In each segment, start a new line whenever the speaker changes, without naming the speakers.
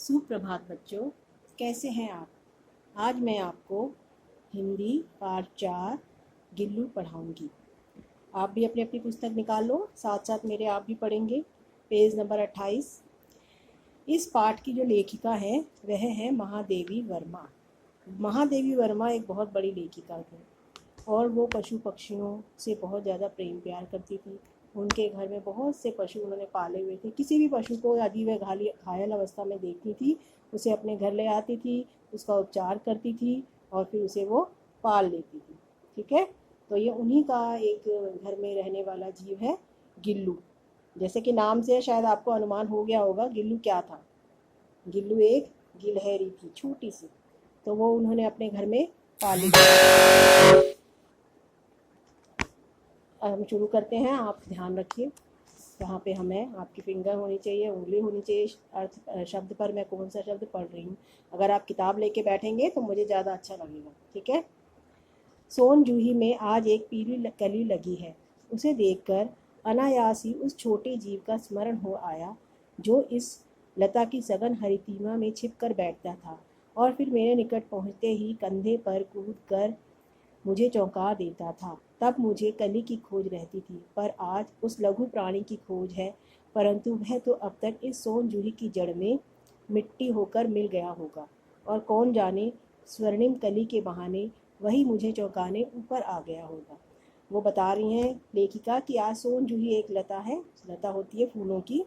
सुप्रभात बच्चों, कैसे हैं आप। आज मैं आपको हिंदी पाठ 4 गिल्लू पढ़ाऊंगी। आप भी अपनी अपनी पुस्तक निकाल लो, साथ साथ मेरे आप भी पढ़ेंगे। Page number 28। इस पाठ की जो लेखिका है वह है महादेवी वर्मा। महादेवी वर्मा एक बहुत बड़ी लेखिका थी और वो पशु पक्षियों से बहुत ज़्यादा प्रेम प्यार करती थी। उनके घर में बहुत से पशु उन्होंने पाले हुए थे। किसी भी पशु को यदि वह घायल अवस्था में देखती थी, उसे अपने घर ले आती थी, उसका उपचार करती थी और फिर उसे वो पाल लेती थी। ठीक है, तो ये उन्हीं का एक घर में रहने वाला जीव है गिल्लू। जैसे कि नाम से शायद आपको अनुमान हो गया होगा गिल्लू क्या था। गिल्लू एक गिलहरी थी, छोटी सी, तो वो उन्होंने अपने घर में पाली। हम शुरू करते हैं। आप ध्यान रखिए, यहाँ पे हमें आपकी फिंगर होनी चाहिए, उंगली होनी चाहिए अर्थ शब्द पर मैं कौन सा शब्द पढ़ रही हूँ। अगर आप किताब लेके बैठेंगे तो मुझे ज़्यादा अच्छा लगेगा। ठीक है। सोन जूही में आज एक पीली कली लगी है। उसे देखकर अनायास ही उस छोटे जीव का स्मरण हो आया जो इस लता की सघन हरितिमा में छिपकर बैठता था और फिर मेरे निकट पहुँचते ही कंधे पर कूद कर मुझे चौंका देता था। तब मुझे कली की खोज रहती थी, पर आज उस लघु प्राणी की खोज है, परंतु वह तो अब तक इस सोन जूही की जड़ में मिट्टी होकर मिल गया होगा और कौन जाने स्वर्णिम कली के बहाने वही मुझे चौंकाने ऊपर आ गया होगा। वो बता रही हैं लेखिका कि आज सोन जूही एक लता है, लता होती है फूलों की,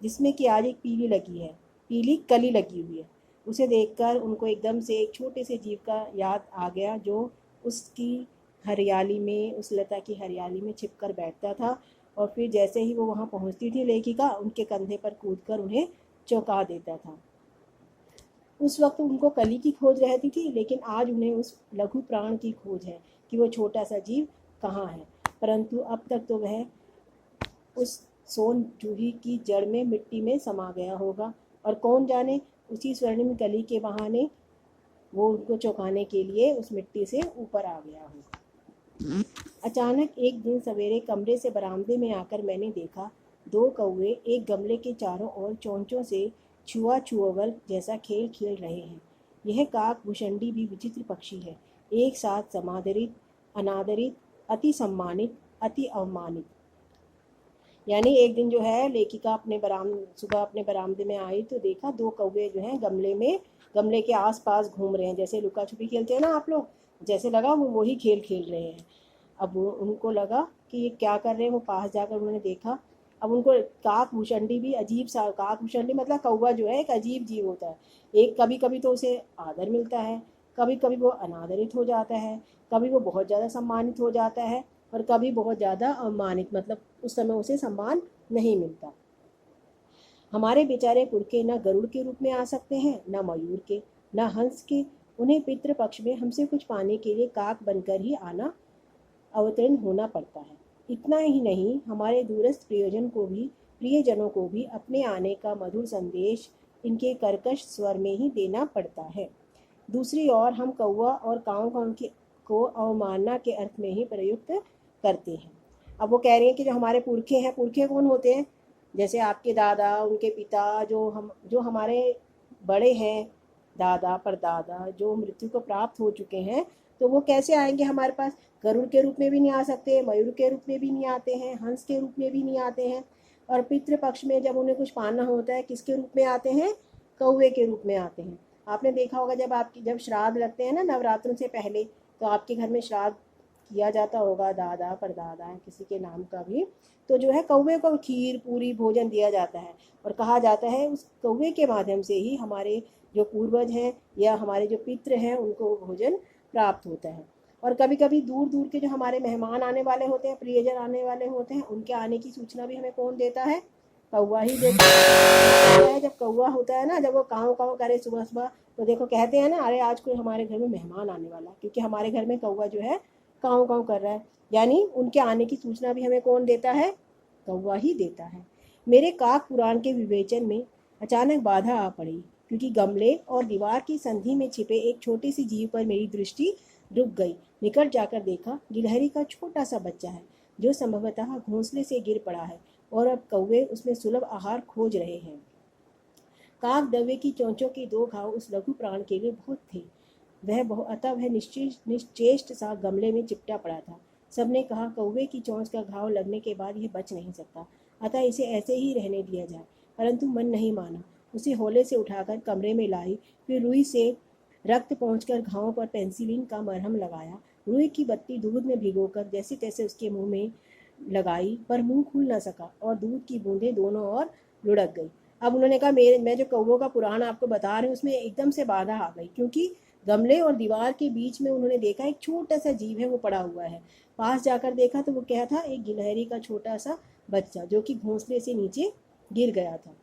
जिसमें कि आज एक पीली लगी है, पीली कली लगी हुई है। उसे देखकर उनको एकदम से एक छोटे से जीव का याद आ गया जो उसकी हरियाली में, उस लता की हरियाली में छिपकर बैठता था और फिर जैसे ही वो वहाँ पहुँचती थी लेखिका, उनके कंधे पर कूदकर उन्हें चौंका देता था। उस वक्त उनको कली की खोज रहती थी, लेकिन आज उन्हें उस लघु प्राण की खोज है कि वो छोटा सा जीव कहाँ है। परंतु अब तक तो वह उस सोन जूही की जड़ में मिट्टी में समा गया होगा और कौन जाने उसी स्वर्णिम कली के बहाने वो उनको चौंकाने के लिए उस मिट्टी से ऊपर आ गया होगा। अचानक एक दिन सवेरे कमरे से बरामदे में आकर मैंने देखा 2 कौवे एक गमले के चारों ओर चोंचों से छुआ छुअवल जैसा खेल खेल रहे हैं। यह काक भुषंडी भी विचित्र पक्षी है, एक साथ समादरित, अनादरित, अति सम्मानित, अति अवमानित। यानी एक दिन जो है लेखिका सुबह अपने बरामदे में आई तो देखा 2 कौवे जो हैं गमले के आसपास घूम रहे हैं, जैसे लुका छुपी खेलते हैं ना आप लोग, जैसे लगा वो वही खेल खेल रहे हैं। अब उनको लगा कि ये क्या कर रहे हैं, वो पास जाकर उन्होंने देखा। अब उनको काक भुषंडी भी अजीब सा, काक भुषंडी मतलब कौवा जो है एक अजीब जीव होता है। एक कभी कभी तो उसे आदर मिलता है, कभी कभी वो अनादरित हो जाता है, कभी वो बहुत ज़्यादा सम्मानित हो जाता है और कभी बहुत ज़्यादा अवमानित, मतलब उस समय उसे सम्मान नहीं मिलता। हमारे बेचारे पुरखे न गरुड़ के रूप में आ सकते हैं, न मयूर के, न हंस के। उन्हें पितृपक्ष में हमसे कुछ पाने के लिए काक बनकर ही आना अवतीर्ण होना पड़ता है। इतना ही नहीं, हमारे दूरस्थ प्रियजनों को भी अपने आने का मधुर संदेश इनके कर्कश स्वर में ही देना पड़ता है। दूसरी ओर हम कौवा और काऊ काऊ को अवमानना के अर्थ में ही प्रयुक्त करते हैं। अब वो कह रही है कि जो हमारे पुरखे हैं, पुरखे कौन होते हैं, जैसे आपके दादा, उनके पिता, जो हमारे बड़े हैं, दादा परदादा जो मृत्यु को प्राप्त हो चुके हैं, तो वो कैसे आएंगे हमारे पास। गरुड़ के रूप में भी नहीं आ सकते, मयूर के रूप में भी नहीं आते हैं, हंस के रूप में भी नहीं आते हैं। और पितृपक्ष में जब उन्हें कुछ पाना होता है, किसके रूप में आते हैं, कौवे के रूप में आते हैं। आपने देखा होगा जब श्राद्ध लगते हैं ना नवरात्रों से पहले, तो आपके घर में श्राद्ध किया जाता होगा, दादा परदादा किसी के नाम का भी, तो जो है कौवे को खीर पूरी भोजन दिया जाता है और कहा जाता है उस कौवे के माध्यम से ही हमारे जो पूर्वज हैं या हमारे जो पितृ हैं उनको भोजन प्राप्त होता है। और कभी कभी दूर दूर के जो हमारे मेहमान आने वाले होते हैं, प्रियजन आने वाले होते हैं, उनके आने की सूचना भी हमें कौन देता है, कौवा ही देता है। जब कौवा होता है ना, जब वो काँव काँव करे सुबह सुबह, तो देखो कहते हैं ना, अरे आज कोई हमारे घर में मेहमान आने वाला, क्योंकि हमारे घर में कौवा जो है काँव काँव कर रहा है। यानी उनके आने की सूचना भी हमें कौन देता है, कौवा ही देता है। मेरे काक पुराण के विवेचन में अचानक बाधा आ पड़ी, क्योंकि गमले और दीवार की संधि में छिपे एक छोटे सी जीव पर मेरी दृष्टि रुक गई। निकट जाकर देखा, गिलहरी का छोटा सा बच्चा है जो संभवतः घोंसले से गिर पड़ा है और अब कौवे उसमें सुलभ आहार खोज रहे हैं। काक दवे की चोंचों के 2 घाव उस लघु प्राण के लिए बहुत थे। अतः वह निश्चेष्ट सा गमले में चिपटा पड़ा था। सबने कहा, कौवे की चोंच का घाव लगने के बाद यह बच नहीं सकता, अतः इसे ऐसे ही रहने दिया जाए। परंतु मन नहीं माना। उसे हौले से उठाकर कमरे में लाई, फिर रुई से रक्त पहुँचकर घावों पर पेंसिलिन का मरहम लगाया। रुई की बत्ती दूध में भिगोकर जैसे तैसे उसके मुंह में लगाई, पर मुंह खुल न सका और दूध की बूंदें दोनों ओर लुढ़क गई। अब उन्होंने कहा, मैं जो कौवों का पुराण आपको बता रही हूँ उसमें एकदम से बाधा आ गई, क्योंकि गमले और दीवार के बीच में उन्होंने देखा एक छोटा सा जीव है, वो पड़ा हुआ है। पास जाकर देखा तो वो क्या था, एक गिलहरी का छोटा सा बच्चा, जो कि घोंसले से नीचे गिर गया था।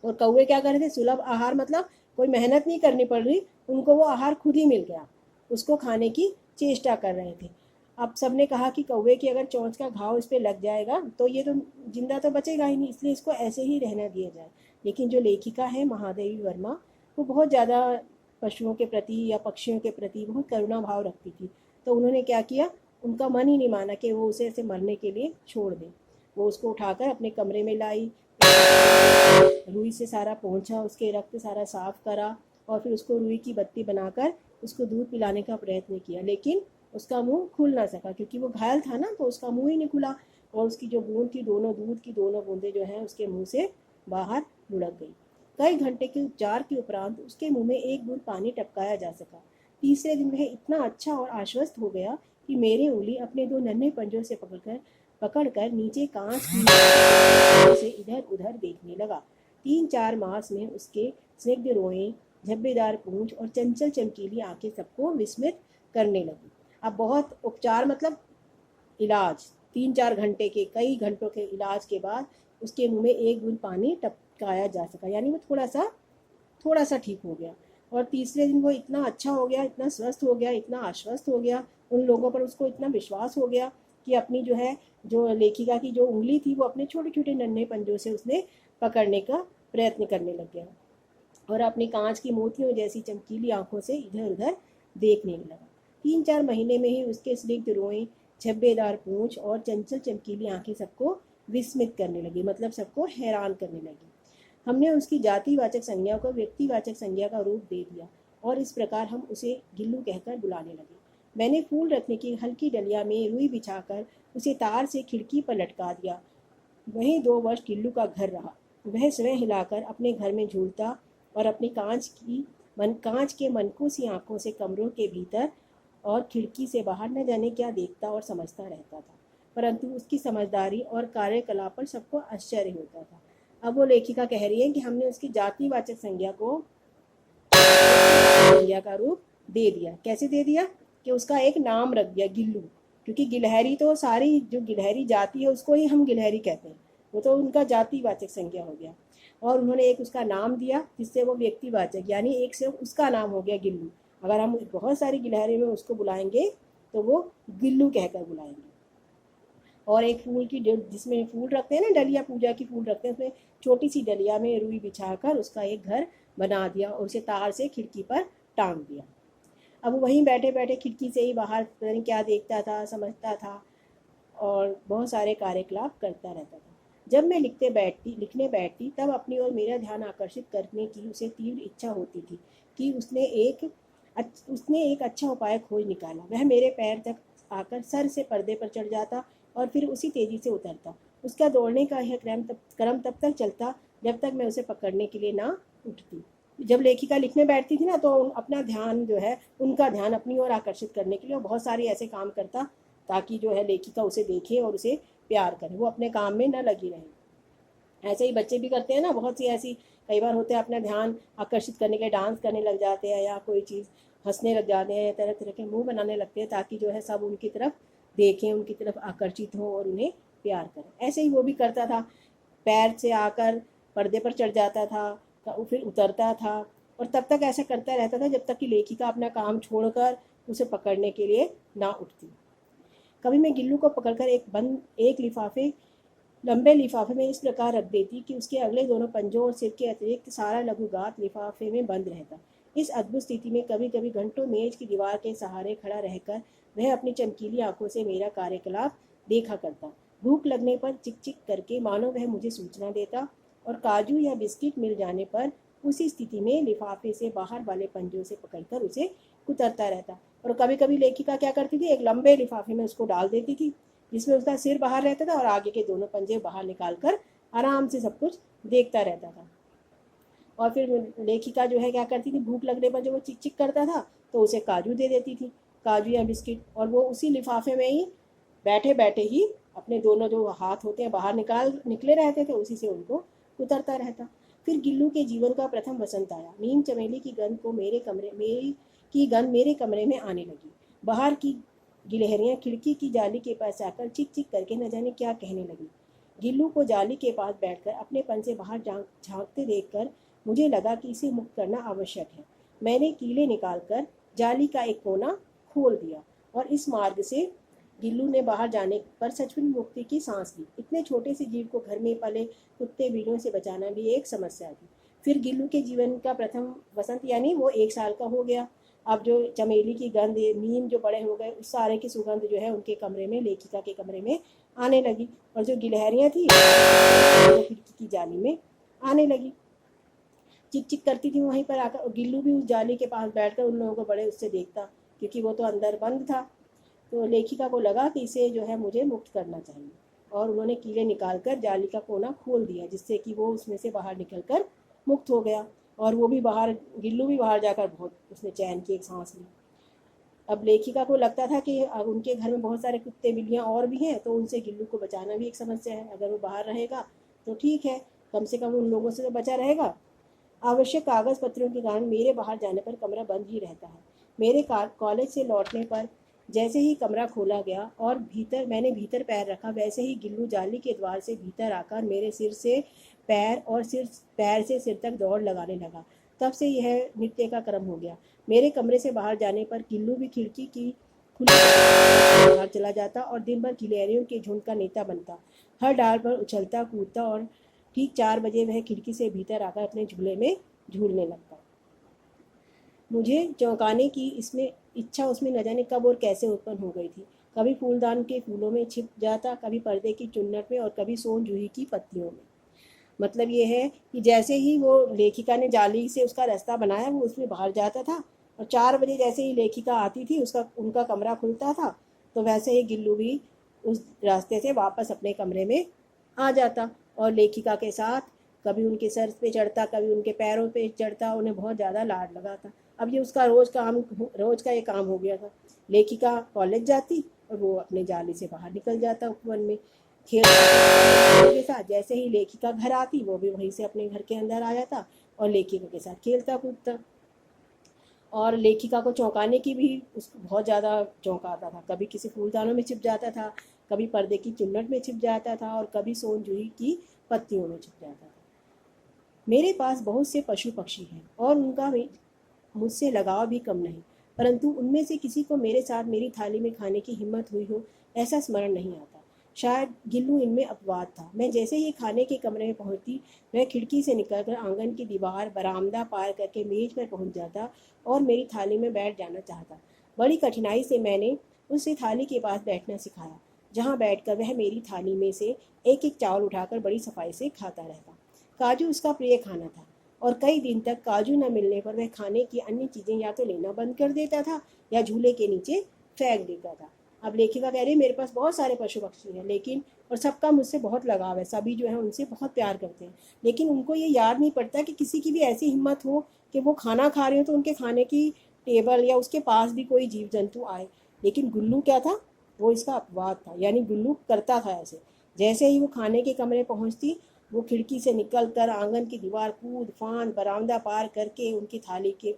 और कौवे क्या कर रहे थे, सुलभ आहार, मतलब कोई मेहनत नहीं करनी पड़ रही, उनको वो आहार खुद ही मिल गया, उसको खाने की चेष्टा कर रहे थे। अब सबने कहा कि कौवे की अगर चोंच का घाव इस पर लग जाएगा तो ये तो जिंदा तो बचेगा ही नहीं, इसलिए इसको ऐसे ही रहना दिया जाए। लेकिन जो लेखिका है महादेवी वर्मा, वो बहुत ज़्यादा पशुओं के प्रति या पक्षियों के प्रति बहुत करुणा भाव रखती थी। तो उन्होंने क्या किया, उनका मन ही नहीं माना कि वो उसे ऐसे मरने के लिए छोड़ दें। वो उसको उठाकर अपने कमरे में लाई, रुई से सारा पोंछा, उसके रक्त सारा साफ करा और फिर उसको रुई की बत्ती बनाकर उसको दूध पिलाने का प्रयत्न किया। लेकिन उसका मुंह खुल ना सका, क्योंकि वो घायल था ना, तो उसका मुंह ही नहीं खुला और उसकी जो बूंद थी, दोनों दूध की दोनों बूंदें जो हैं उसके मुंह से बाहर लुढ़क गई। कई घंटे के उपचार के उपरांत उसके मुंह में एक बूंद पानी टपकाया जा सका। तीसरे दिन वह इतना अच्छा और आश्वस्त हो गया कि मेरी उंगली अपने 2 नन्हे पंजों से पकड़कर नीचे कांच की से इधर उधर देखने लगा। 3-4 मास में उसके स्निग्ध रोएं, झब्बेदार पूंछ और चंचल चमकीली आंखें सबको विस्मित करने लगी। अब बहुत उपचार, मतलब इलाज, 3-4 घंटे के, कई घंटों के इलाज के बाद उसके मुंह में एक बूंद पानी टपकाया जा सका, यानी वो थोड़ा सा ठीक हो गया। और तीसरे दिन वो इतना अच्छा हो गया, इतना स्वस्थ हो गया, इतना आश्वस्त हो गया, उन लोगों पर उसको इतना विश्वास हो गया कि अपनी जो लेखिका की जो उंगली थी वो अपने छोटे छोटे नन्हे पंजों से उसने पकड़ने का प्रयत्न करने लग गया और अपनी कांच की मोतियों जैसी चमकीली आंखों से इधर उधर देखने लगा। 3-4 महीने में ही उसके स्निग्ध रोएं, झब्बेदार पूंछ और चंचल चमकीली आंखें सबको विस्मित करने लगी, मतलब सबको हैरान करने लगी। हमने उसकी जातिवाचक संज्ञा को व्यक्तिवाचक संज्ञा का रूप दे दिया और इस प्रकार हम उसे गिल्लू कहकर बुलाने लगे। मैंने फूल रखने की हल्की डलिया में रुई बिछाकर उसे तार से खिड़की पर लटका दिया। वहीं 2 वर्ष गिल्लू का घर रहा। वह स्वयं हिलाकर अपने घर में झूलता और अपनी कांच के मनकू सी आंखों से कमरों के भीतर और खिड़की से बाहर न जाने क्या देखता और समझता रहता था, परंतु उसकी समझदारी और कार्यकलाप पर सबको आश्चर्य होता था। अब वो लेखिका कह रही है कि हमने उसकी जातिवाचक संज्ञा का रूप दे दिया। कैसे दे दिया, कि उसका एक नाम रख दिया, गिल्लू, क्योंकि गिलहरी तो सारी जो गिलहरी जाति है उसको ही हम गिलहरी कहते हैं, वो तो उनका जातिवाचक संज्ञा हो गया। और उन्होंने एक उसका नाम दिया जिससे वो व्यक्तिवाचक, यानी एक से उसका नाम हो गया गिल्लू। अगर हम बहुत सारी गिलहरी में उसको बुलाएंगे तो वो गिल्लू कहकर बुलाएंगे। और एक फूल की जिसमें फूल रखते हैं ना, डलिया, पूजा की फूल रखते हैं, उसमें छोटी सी डलिया में रुई बिछाकर उसका एक घर बना दिया और उसे तार से खिड़की पर टांग दिया। अब वहीं बैठे बैठे खिड़की से ही बाहर पता नहीं क्या देखता था, समझता था और बहुत सारे कार्यकलाप करता रहता था। जब मैं लिखने बैठती तब अपनी ओर मेरा ध्यान आकर्षित करने की उसे तीव्र इच्छा होती थी कि उसने एक अच्छा उपाय खोज निकाला। वह मेरे पैर तक आकर सर से पर्दे पर चढ़ जाता और फिर उसी तेजी से उतरता। उसका दौड़ने का यह क्रम तब तक चलता जब तक मैं उसे पकड़ने के लिए ना उठती। जब लेखिका लिखने बैठती थी ना, तो अपना ध्यान उनका ध्यान अपनी ओर आकर्षित करने के लिए बहुत सारे ऐसे काम करता ताकि लेखिका उसे देखे और उसे प्यार करे, वो अपने काम में न लगी रहे। ऐसे ही बच्चे भी करते हैं ना, बहुत सी ऐसी कई बार होते हैं, अपना ध्यान आकर्षित करने के लिए डांस करने लग जाते हैं या कोई चीज़ हंसने लग जाते हैं या तरह तरह के मुंह बनाने लगते हैं ताकि सब उनकी तरफ देखें, उनकी तरफ आकर्षित हो और उन्हें प्यार करें। ऐसे ही वो भी करता था, पैर से आकर पर्दे पर चढ़ जाता था, फिर उतरता था और तब तक ऐसा करता रहता था जब तक कि लेखिका अपना काम छोड़कर उसे पकड़ने के लिए ना उठती। कभी मैं गिल्लू को पकड़कर एक लंबे लिफाफे में इस प्रकार रख देती कि उसके अगले दोनों पंजों और सिर के अतिरिक्त सारा लघुगात लिफाफे में बंद रहता। इस अद्भुत स्थिति में कभी कभी घंटों मेज की दीवार के सहारे खड़ा रहकर वह अपनी चमकीली आंखों से मेरा कार्यकलाप देखा करता। भूख लगने पर चिक चिक करके मानो वह मुझे सूचना देता और काजू या बिस्किट मिल जाने पर उसी स्थिति में लिफाफे से बाहर वाले पंजों से पकड़कर उसे कुतरता रहता। और कभी कभी लेखिका क्या करती थी, एक लंबे लिफाफे में उसको डाल देती थी जिसमें उसका सिर बाहर रहता था और आगे के दोनों पंजे बाहर निकाल कर आराम से सब कुछ देखता रहता था। और फिर लेखिका जो है क्या करती थी, भूख लगने पर जो वो चिक चिक करता था तो उसे काजू दे देती थी, काजू या बिस्किट, और वो उसी लिफाफे में ही बैठे बैठे ही अपने दोनों जो हाथ होते हैं बाहर निकले रहते थे, उसी से उनको उतरता रहता। फिर गिल्लू के जीवन का प्रथम वसंत आया। नीम चमेली की गंध मेरे कमरे में आने लगी। बाहर की गिलहरियां खिड़की की जाली के पास आकर चिक चिक करके न जाने क्या कहने लगी। गिल्लू को जाली के पास बैठकर अपने पन से बाहर झांकते देखकर मुझे लगा कि इसे मुक्त करना आवश्यक है। मैंने कीले निकालकर जाली का एक कोना खोल दिया और इस मार्ग से गिल्लू ने बाहर जाने पर सचमुच मुक्ति की सांस ली। इतने छोटे से जीव को घर में पले कुत्ते बिल्लियों से बचाना भी एक समस्या थी। फिर गिल्लू के जीवन का प्रथम वसंत यानी वो 1 साल का हो गया। अब जो चमेली की गंध, नीम जो बड़े हो गए, उस सारे की सुगंध जो है उनके कमरे में, लेखिका के कमरे में आने लगी। और जो गिलहरियां थी वो खिड़की की जाली में आने लगी, चिक चिक करती थी वहीं पर आकर। और गिल्लू भी उस जाली के पास बैठकर उन लोगों को बड़े उससे देखता, क्योंकि वो तो अंदर बंद था। तो लेखिका को लगा कि इसे जो है मुझे मुक्त करना चाहिए, और उन्होंने कीले निकालकर जाली का कोना खोल दिया, जिससे कि वो उसमें से बाहर निकलकर मुक्त हो गया। और वो भी बाहर, गिल्लू भी बाहर जाकर बहुत उसने चैन की एक सांस ली। अब लेखिका को लगता था कि अब उनके घर में बहुत सारे कुत्ते बिल्लियाँ और भी हैं, तो उनसे गिल्लू को बचाना भी एक समस्या है। अगर वो बाहर रहेगा तो ठीक है, कम से कम उन लोगों से तो बचा रहेगा। आवश्यक कागज पत्रों के कारण मेरे बाहर जाने पर कमरा बंद ही रहता है। मेरे कॉलेज से लौटने पर जैसे ही कमरा खोला गया और मैंने भीतर पैर रखा, वैसे ही गिल्लू जाली के द्वार से भीतर आकर मेरे सिर से पैर और पैर से सिर तक दौड़ लगाने लगा। तब से यह नित्य का क्रम हो गया। मेरे कमरे से बाहर जाने पर गिल्लू भी खिड़की की खुली बाहर चला जाता और दिन भर गिलहरियों के झुंड का नेता बनता। हर डाल पर उछलता कूदता और ठीक 4 बजे वह खिड़की से भीतर आकर अपने झूले में झूलने लगता। मुझे चौंकाने की इसमें इच्छा उसमें न जाने कब और कैसे उत्पन्न हो गई थी। कभी फूलदान के फूलों में छिप जाता, कभी पर्दे की चुन्नट में, और कभी सोन जूही की पत्तियों में। मतलब ये है कि जैसे ही वो लेखिका ने जाली से उसका रास्ता बनाया, वो उसमें बाहर जाता था, और 4 बजे जैसे ही लेखिका आती थी, उनका कमरा खुलता था, तो वैसे ही गिल्लू भी उस रास्ते से वापस अपने कमरे में आ जाता और लेखिका के साथ कभी उनके सर पे चढ़ता, कभी उनके पैरों पे चढ़ता, उन्हें बहुत ज़्यादा लाड लगाता। अब ये उसका रोज़ का ये काम हो गया था। लेखिका कॉलेज जाती और वो अपने जाली से बाहर निकल जाता उपवन में खेल के साथ। जैसे ही लेखिका घर आती, वो भी वहीं से अपने घर के अंदर आ जाता और लेखिका के साथ खेलता कूदता। और लेखिका को चौंकाने की भी उसको बहुत ज़्यादा चौंकाता था। कभी किसी फूलदानों में छिप जाता था, कभी पर्दे की चुन्नट में छिप जाता था, और कभी सोन जूही की पत्तियों में छिप जाता था। मेरे पास बहुत से पशु पक्षी हैं और उनका मुझसे लगाव भी कम नहीं, परंतु उनमें से किसी को मेरे साथ मेरी थाली में खाने की हिम्मत हुई हो, ऐसा स्मरण नहीं आता। शायद गिल्लू इनमें अपवाद था। मैं जैसे ही खाने के कमरे में पहुंचती, वह खिड़की से निकलकर आंगन की दीवार, बरामदा पार करके मेज पर पहुंच जाता और मेरी थाली में बैठ जाना चाहता। बड़ी कठिनाई से मैंने उसे थाली के पास बैठना सिखाया, जहाँ बैठकर वह मेरी थाली में से एक एक चावल उठाकर बड़ी सफाई से खाता रहता। काजू उसका प्रिय खाना था, और कई दिन तक काजू न मिलने पर वह खाने की अन्य चीज़ें या तो लेना बंद कर देता था या झूले के नीचे फेंक देता था। अब लेखिका कह रही है, मेरे पास बहुत सारे पशु पक्षी हैं, लेकिन और सबका मुझसे बहुत लगाव है, सभी जो है उनसे बहुत प्यार करते हैं, लेकिन उनको ये याद नहीं पड़ता कि किसी की भी ऐसी हिम्मत हो कि वो खाना खा रहे हो तो उनके खाने की टेबल या उसके पास भी कोई जीव जंतु आए। लेकिन गुल्लू क्या था, वो इसका अपवाद था। यानी गुल्लू करता था ऐसे। जैसे ही वो खाने के कमरे पहुंचती, वो खिड़की से निकलकर आंगन की दीवार कूद फांद बरामदा पार करके उनकी थाली के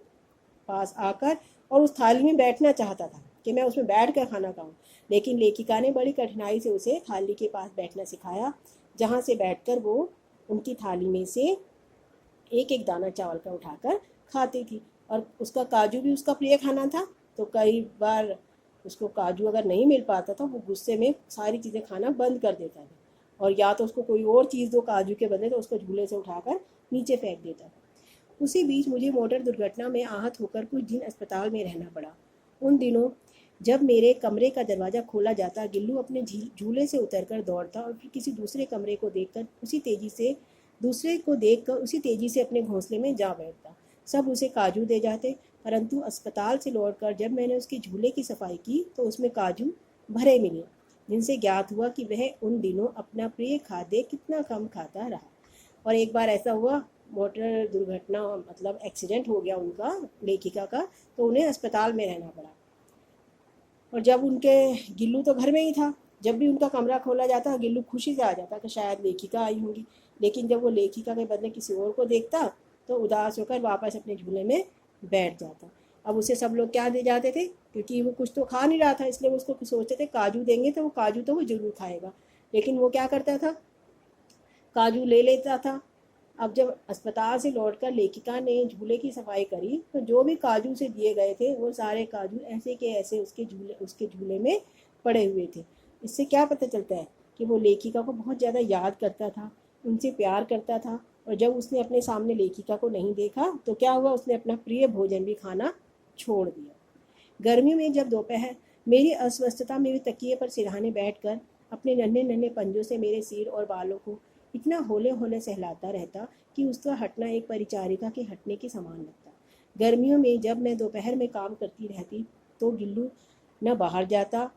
पास आकर और उस थाली में बैठना चाहता था कि मैं उसमें बैठ कर खाना खाऊं। लेकिन लेखिका ने बड़ी कठिनाई से उसे थाली के पास बैठना सिखाया, जहाँ से बैठकर वो उनकी थाली में से एक एक दाना चावल का उठाकर खाती थी। और उसका काजू भी उसका प्रिय खाना था, तो कई बार उसको काजू अगर नहीं मिल पाता था, वो गुस्से में सारी चीज़ें खाना बंद कर देता था, और या तो उसको कोई और चीज़ दो काजू के बदले, तो उसको झूले से उठाकर नीचे फेंक देता था। उसी बीच मुझे मोटर दुर्घटना में आहत होकर कुछ दिन अस्पताल में रहना पड़ा। उन दिनों जब मेरे कमरे का दरवाज़ा खोला जाता, गिल्लू अपने झूले से उतरकर दौड़ता और फिर किसी दूसरे कमरे को देखकर उसी तेज़ी से दूसरे को देखकर उसी तेजी से अपने घोंसले में जा बैठता। सब उसे काजू दे जाते, परंतु अस्पताल से लौटकर जब मैंने उसके झूले की सफाई की तो उसमें काजू भरे मिले, जिनसे ज्ञात हुआ कि वह उन दिनों अपना प्रिय खाद्य कितना कम खाता रहा। और एक बार ऐसा हुआ, मोटर दुर्घटना मतलब एक्सीडेंट हो गया उनका, लेखिका का, तो उन्हें अस्पताल में रहना पड़ा। और जब उनके गिल्लू तो घर में ही था, जब भी उनका कमरा खोला जाता गिल्लू खुशी से आ जाता कि शायद लेखिका आई होंगी, लेकिन जब वो लेखिका के बदले किसी और को देखता तो उदास होकर वापस अपने झूले में बैठ जाता। अब उसे सब लोग क्या दे जाते थे, क्योंकि वो कुछ तो खा नहीं रहा था, इसलिए वो उसको सोचते थे काजू देंगे तो वो काजू तो वो जरूर खाएगा, लेकिन वो क्या करता था, काजू ले लेता था। अब जब अस्पताल से लौटकर लेखिका ने झूले की सफाई करी तो जो भी काजू से दिए गए थे वो सारे काजू ऐसे के ऐसे उसके झूले में पड़े हुए थे। इससे क्या पता चलता है कि वो लेखिका को बहुत ज़्यादा याद करता था, उनसे प्यार करता था। और जब उसने अपने सामने लेखिका को नहीं देखा तो क्या हुआ, उसने अपना प्रिय भोजन भी खाना छोड़ दिया। गर्मियों में जब दोपहर मेरी अस्वस्थता मेरे तकिए पर सिरहाने बैठकर अपने नन्हे नन्हे पंजों से मेरे सिर और बालों को इतना होले होले सहलाता रहता कि उसका हटना एक परिचारिका के हटने के समान लगता। गर्मियों में जब मैं दोपहर में काम करती रहती तो गिल्लू न बाहर जाता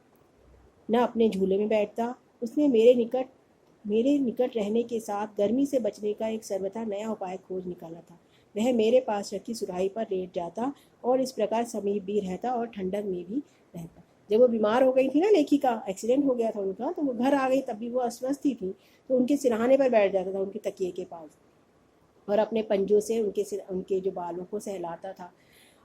न अपने झूले में बैठता। उसने मेरे निकट रहने के साथ गर्मी से बचने का एक सर्वथा नया उपाय खोज निकाला था। वह मेरे पास रखी सुराही पर लेट जाता और इस प्रकार समीप भी रहता और ठंडक में भी रहता। जब वो बीमार हो गई थी ना, लेखिका, एक्सीडेंट हो गया था उनका, तो वो घर आ गई, तब भी वो अस्वस्थ ही थी, तो उनके सिरहाने पर बैठ जाता था, उनके तकिए के पास, और अपने पंजों से उनके जो बालों को सहलाता था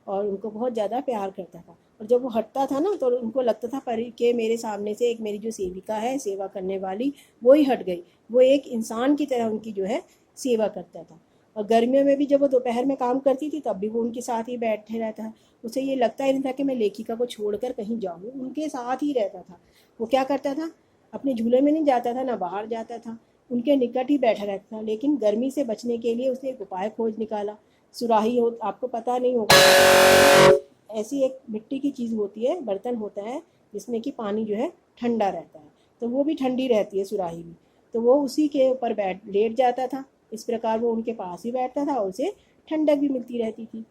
और उनको बहुत ज़्यादा प्यार करता था। और जब वो हटता था ना तो उनको लगता था परी के मेरे सामने से एक मेरी जो सेविका है, सेवा करने वाली, वो ही हट गई। वो एक इंसान की तरह उनकी जो है सेवा करता था। और गर्मियों में भी जब वो दोपहर में काम करती थी तब भी वो उनके साथ ही बैठे रहता है। उसे ये लगता ही नहीं था कि मैं लेखिका को छोड़कर कहीं जाऊँ, उनके साथ ही रहता था। वो क्या करता था, अपने झूले में नहीं जाता था, ना बाहर जाता था, उनके निकट ही बैठा रहता था। लेकिन गर्मी से बचने के लिए उसने एक उपाय खोज निकाला। सुराही हो, आपको पता नहीं होगा, ऐसी एक मिट्टी की चीज़ होती है, बर्तन होता है जिसमें कि पानी जो है ठंडा रहता है, तो वो भी ठंडी रहती है सुराही भी, तो वो उसी के ऊपर लेट जाता था। इस प्रकार वो उनके पास ही बैठता था और उसे ठंडक भी मिलती रहती थी।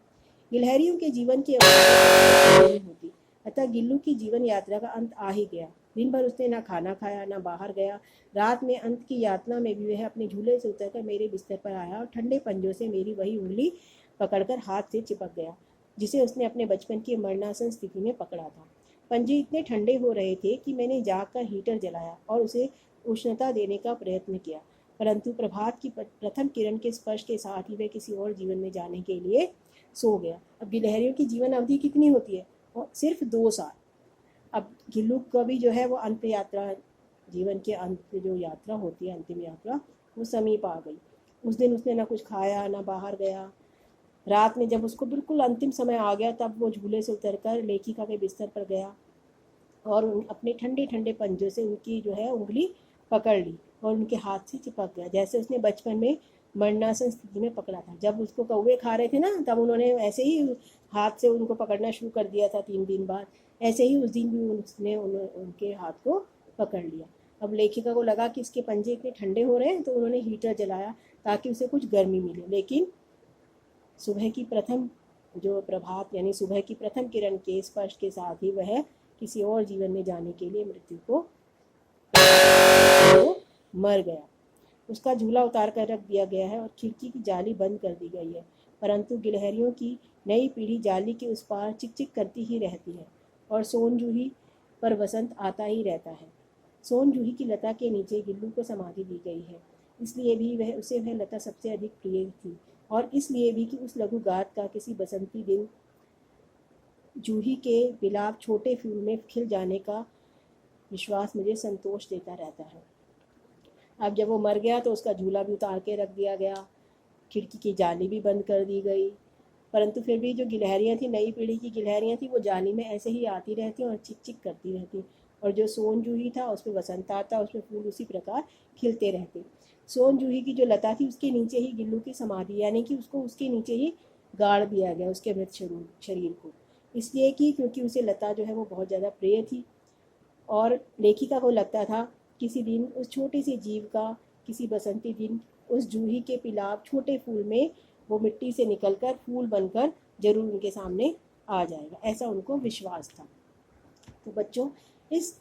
गिलहरियों के जीवन की नहीं होती, अतः गिल्लू की जीवन यात्रा का अंत आ ही गया। दिन भर उसने ना खाना खाया ना बाहर गया। रात में अंत की यातना में भी वह अपने झूले से उतरकर मेरे बिस्तर पर आया और ठंडे पंजों से मेरी वही उंगली पकड़कर हाथ से चिपक गया जिसे उसने अपने बचपन की मरणासन स्थिति में पकड़ा था। पंजे इतने ठंडे हो रहे थे कि मैंने जागकर हीटर जलाया और उसे उष्णता देने का प्रयत्न किया, परंतु प्रभात की प्रथम किरण के स्पर्श के साथ ही वह किसी और जीवन में जाने के लिए सो गया। अब गिलहरियों की जीवन अवधि कितनी होती है, और सिर्फ 2 साल। अब गिल्लू का भी जो है वो अंत यात्रा, जीवन के अंत जो यात्रा होती है, अंतिम यात्रा, वो समीप आ गई। उस दिन उसने ना कुछ खाया ना बाहर गया। रात में जब उसको बिल्कुल अंतिम समय आ गया तब वो झूले से उतरकर लेखिका के बिस्तर पर गया और अपने ठंडे ठंडे पंजों से उनकी जो है उंगली पकड़ ली और उनके हाथ से चिपक गया, जैसे उसने बचपन में मरणासन स्थिति में पकड़ा था। जब उसको कौवे खा रहे थे ना, तब उन्होंने ऐसे ही हाथ से उनको पकड़ना शुरू कर दिया था 3 दिन बाद। ऐसे ही उस दिन भी उसने उनके हाथ को पकड़ लिया। अब लेखिका को लगा कि इसके पंजे इतने ठंडे हो रहे हैं, तो उन्होंने हीटर जलाया ताकि उसे कुछ गर्मी मिले। लेकिन सुबह की प्रथम जो प्रभात यानी सुबह की प्रथम किरण के स्पर्श के साथ ही वह किसी और जीवन में जाने के लिए मृत्यु को मर गया। उसका झूला उतार कर रख दिया गया है और खिड़की की जाली बंद कर दी गई है, परंतु गिलहरियों की नई पीढ़ी जाली के उस पार चिक चिक करती ही रहती है और सोन जूही पर वसंत आता ही रहता है। सोन जूही की लता के नीचे गिल्लू को समाधि दी गई है, इसलिए भी वह लता सबसे अधिक प्रिय थी, और इसलिए भी कि उस लघु गात का किसी बसंती दिन जूही के बिलाप छोटे फूल में खिल जाने का विश्वास मुझे संतोष देता रहता है। अब जब वो मर गया तो उसका झूला भी उतार के रख दिया गया, खिड़की की जाली भी बंद कर दी गई, परंतु फिर भी जो गिलहरियाँ थी, नई पीढ़ी की गिलहरियाँ थी, वो जाली में ऐसे ही आती रहती और चिक चिक करती रहती। और जो सोन जूही था उस पर वसंत आता, उस पर फूल उसी प्रकार खिलते रहते। सोन जूही की जो लता थी उसके नीचे ही गिल्लू की समाधि, यानी कि उसको उसके नीचे ही गाड़ दिया गया, उसके मृत शरीर को, इसलिए कि क्योंकि उसे लता जो है वो बहुत ज़्यादा प्रिय थी। और लेखिका को लगता था किसी दिन उस छोटे से जीव का किसी बसंती दिन उस जूही के पिलाब छोटे फूल में वो मिट्टी से निकलकर फूल बनकर जरूर उनके सामने आ जाएगा, ऐसा उनको विश्वास था। तो बच्चों, इस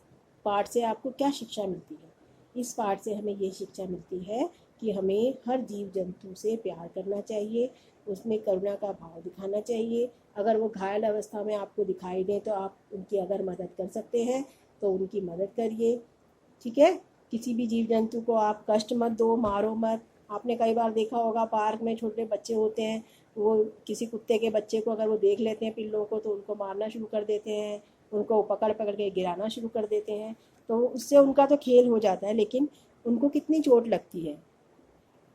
पाठ से आपको क्या शिक्षा मिलती है? इस पाठ से हमें ये शिक्षा मिलती है कि हमें हर जीव जंतु से प्यार करना चाहिए, उसमें करुणा का भाव दिखाना चाहिए। अगर वो घायल अवस्था में आपको दिखाई दे तो आप उनकी अगर मदद कर सकते हैं तो उनकी मदद करिए, ठीक है। किसी भी जीव जंतु को आप कष्ट मत दो, मारो मत। आपने कई बार देखा होगा पार्क में छोटे बच्चे होते हैं, वो किसी कुत्ते के बच्चे को अगर वो देख लेते हैं पिल्लों को तो उनको मारना शुरू कर देते हैं, उनको पकड़ पकड़ के गिराना शुरू कर देते हैं। तो उससे उनका तो खेल हो जाता है, लेकिन उनको कितनी चोट लगती है।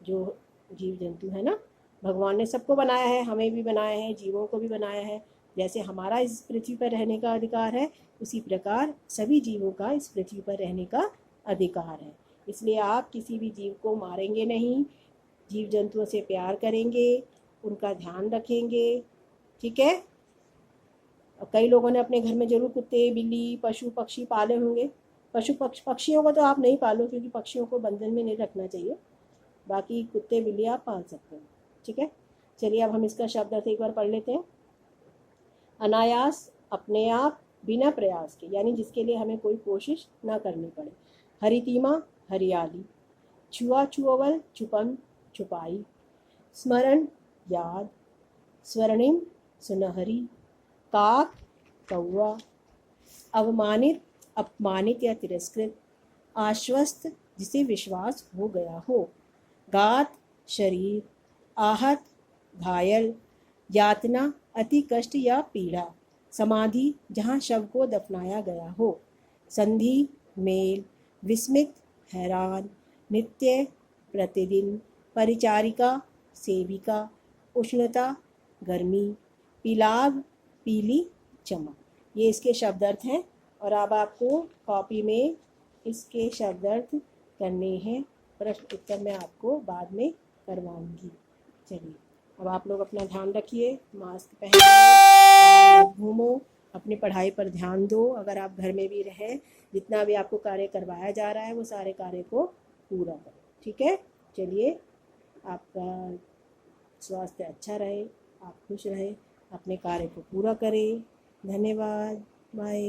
जो जीव जंतु है ना, भगवान ने सबको बनाया है, हमें भी बनाया है, जीवों को भी बनाया है। जैसे हमारा इस पृथ्वी पर रहने का अधिकार है, उसी प्रकार सभी जीवों का इस पृथ्वी पर रहने का अधिकार है। इसलिए आप किसी भी जीव को मारेंगे नहीं, जीव जंतुओं से प्यार करेंगे, उनका ध्यान रखेंगे, ठीक है। और कई लोगों ने अपने घर में जरूर कुत्ते बिल्ली पशु पक्षी पाले होंगे। पक्षियों को तो आप नहीं पालो, क्योंकि पक्षियों को बंधन में नहीं रखना चाहिए। बाकी कुत्ते बिल्ली आप पाल सकते हैं, ठीक है। चलिए अब हम इसका शब्द अर्थ एक बार पढ़ लेते हैं। अनायास, अपने आप, बिना प्रयास के, यानी जिसके लिए हमें कोई कोशिश ना करनी पड़े। हरितिमा, हरियाली। छुआ छुअवल, छुपन छुपाई। स्मरण, याद। स्वर्णिम, सुनहरी। काक, कौआ। अवमानित, अपमानित या तिरस्कृत। आश्वस्त, जिसे विश्वास हो गया हो। गात, शरीर। आहत, घायल। यातना, अति कष्ट या पीड़ा। समाधि, जहाँ शव को दफनाया गया हो। संधि, मेल। विस्मित, हैरान। नित्य, प्रतिदिन। परिचारिका, सेविका। उष्णता, गर्मी। पिलाब, पीली चमक। ये इसके शब्दार्थ हैं, और अब आपको कॉपी में इसके शब्दार्थ करने हैं। प्रश्न उत्तर मैं आपको बाद में करवाऊंगी। चलिए अब आप लोग अपना ध्यान रखिए, मास्क पहनिए, बाहर मत घूमो, अपनी पढ़ाई पर ध्यान दो। अगर आप घर में भी रहें, जितना भी आपको कार्य करवाया जा रहा है वो सारे कार्य को पूरा करें, ठीक है। चलिए, आपका स्वास्थ्य अच्छा रहे, आप खुश रहें, अपने कार्य को पूरा करें। धन्यवाद, बाय।